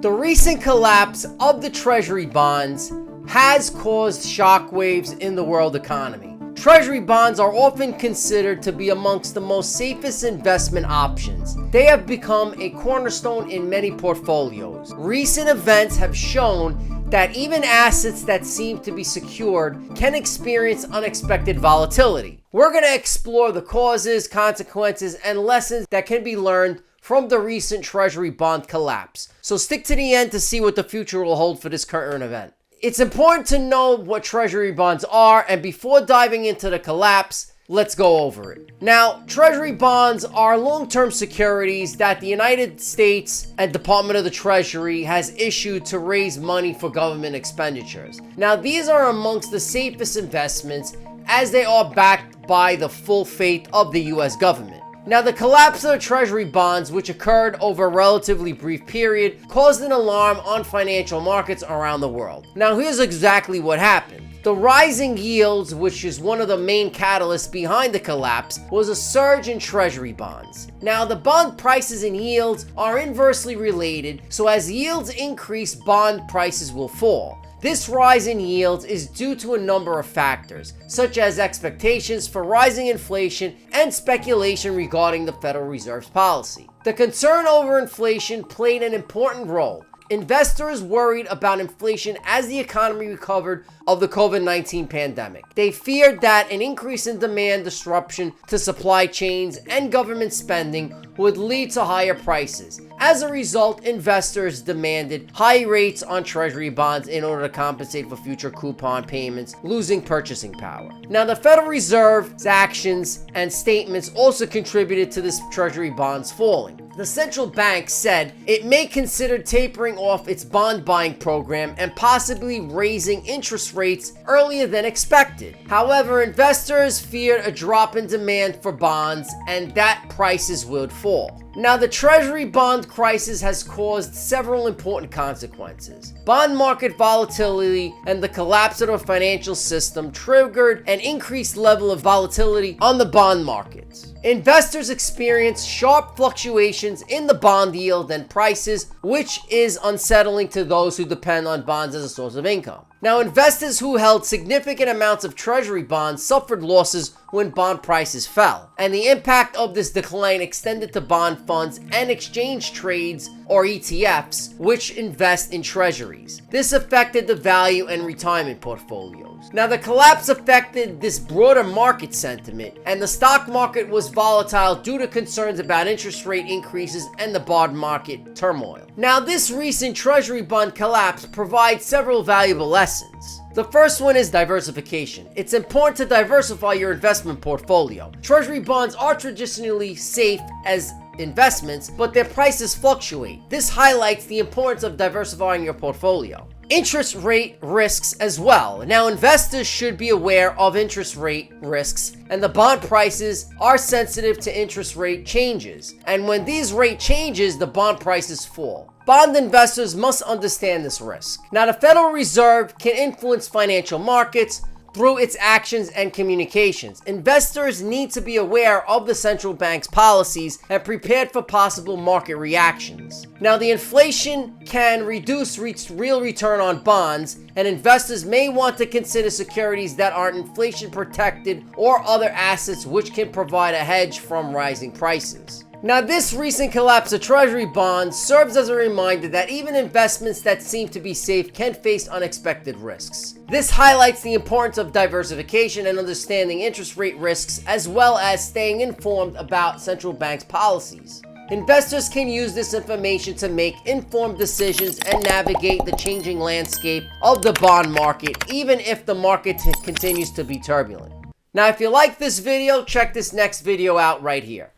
The recent collapse of the Treasury bonds has caused shockwaves in the world economy. Treasury bonds are often considered to be amongst the most safest investment options. They have become a cornerstone in many portfolios. Recent events have shown that even assets that seem to be secured can experience unexpected volatility. We're going to explore the causes, consequences, and lessons that can be learned from the recent Treasury bond collapse. So stick to the end to see what the future will hold for this current event. It's important to know what Treasury bonds are, and before diving into the collapse, let's go over it. Now, Treasury bonds are long-term securities that the United States and Department of the Treasury has issued to raise money for government expenditures. Now, these are amongst the safest investments as they are backed by the full faith of the US government. Now, the collapse of the Treasury bonds, which occurred over a relatively brief period, caused an alarm on financial markets around the world. Now, here's exactly what happened. The rising yields, which is one of the main catalysts behind the collapse, was a surge in Treasury bonds. Now, the bond prices and yields are inversely related, so as yields increase, bond prices will fall. This rise in yields is due to a number of factors, such as expectations for rising inflation and speculation regarding the Federal Reserve's policy. The concern over inflation played an important role. Investors worried about inflation as the economy recovered of the COVID-19 pandemic. They feared that an increase in demand disruption to supply chains and government spending would lead to higher prices. As a result, investors demanded high rates on Treasury bonds in order to compensate for future coupon payments, losing purchasing power. Now, the Federal Reserve's actions and statements also contributed to this Treasury bonds falling. The central bank said it may consider tapering off its bond buying program and possibly raising interest rates earlier than expected. However, investors feared a drop in demand for bonds and that prices would fall. Now, the Treasury bond crisis has caused several important consequences. Bond market volatility and the collapse of the financial system triggered an increased level of volatility on the bond markets. Investors experienced sharp fluctuations in the bond yield and prices, which is unsettling to those who depend on bonds as a source of income. Now, investors who held significant amounts of Treasury bonds suffered losses when bond prices fell, and the impact of this decline extended to bond funds and exchange trades, or ETFs, which invest in treasuries. This affected the value and retirement portfolios. Now, the collapse affected this broader market sentiment, and the stock market was volatile due to concerns about interest rate increases and the bond market turmoil. Now, this recent Treasury bond collapse provides several valuable lessons. The first one is diversification. It's important to diversify your investment portfolio. Treasury bonds are traditionally safe as investments, but their prices fluctuate. This highlights the importance of diversifying your portfolio. Interest rate risks as well. Now, investors should be aware of interest rate risks, and the bond prices are sensitive to interest rate changes. And when these rate changes, the bond prices fall. Bond investors must understand this risk. Now, the Federal Reserve can influence financial markets through its actions and communications. Investors need to be aware of the central bank's policies and prepared for possible market reactions. Now, the inflation can reduce real return on bonds, and investors may want to consider securities that are inflation protected or other assets which can provide a hedge from rising prices. Now, this recent collapse of Treasury bonds serves as a reminder that even investments that seem to be safe can face unexpected risks. This highlights the importance of diversification and understanding interest rate risks, as well as staying informed about central banks' policies. Investors can use this information to make informed decisions and navigate the changing landscape of the bond market, even if the market continues to be turbulent. Now, if you like this video, check this next video out right here.